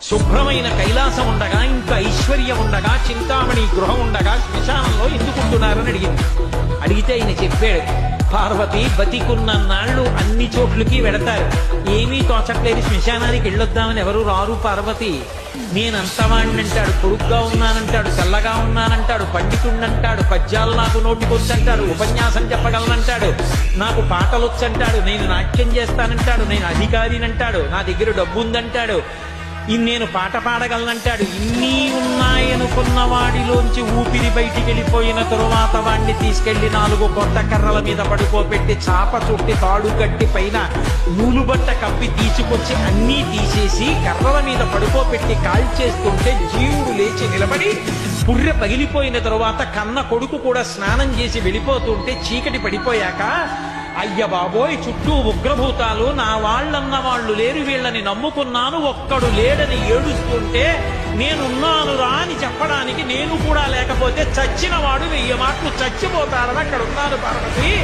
శుభ్రమైన కైలాసం ఉండగా, ఇంకా ఐశ్వర్యం ఉండగా, చింతామణి గృహం ఉండగా శ్మశానంలో ఎందుకుంటున్నారని అడిగింది. అడిగితే ఆయన చెప్పాడు, పార్వతి బతికున్న నాళ్ళు అన్ని చోట్లకి వెడతారు, ఏమీ తోచట్లేదు, శ్మశానానికి వెళ్ళొద్దామని ఎవరు రారు పార్వతి. నేనంతవాణ్ణంటాడు, పొడుగ్గా ఉన్నానంటాడు, చల్లగా ఉన్నానంటాడు, పండితుండంటాడు, పద్యాలు నాకు నోటికొచ్చంటాడు, ఉపన్యాసం చెప్పగలనంటాడు, నాకు పాటలొచ్చంటాడు, నేను నాట్యం చేస్తానంటాడు, నేను అధికారినంటాడు, నా దగ్గర డబ్బు ఉందంటాడు, నేను పాట పాడగలనంటాడు. ఇన్ని ఉన్నాయనుకున్న వాడిలోంచి ఊపిరి బయటికి వెళ్ళిపోయిన తరువాత వాడిని తీసుకెళ్లి 4 కొత్త కర్రల మీద పడుకోబెట్టి చాప చుట్టి తాడు కట్టి పైన నూలుబట్ట కప్పి తీసుకొచ్చి అన్నీ తీసేసి కర్రల మీద పడుకోబెట్టి కాల్చేస్తుంటే జీవుడు లేచి నిలబడి పుర్రె పగిలిపోయిన తరువాత కన్న కొడుకు కూడా స్నానం చేసి వెళ్ళిపోతుంటే చీకటి పడిపోయాక, అయ్య బాబోయ్ చుట్టూ ఉగ్రభూతాలు, నా వాళ్ళన్న వాళ్ళు లేరు, వీళ్ళని నమ్ముకున్నాను, ఒక్కడు లేడని ఏడుస్తుంటే నేనున్నాను రా అని చెప్పడానికి నేను కూడా లేకపోతే చచ్చిన వాడు 1000 మాటలు చచ్చిపోతారని అక్కడ ఉన్నాను పార్వతి.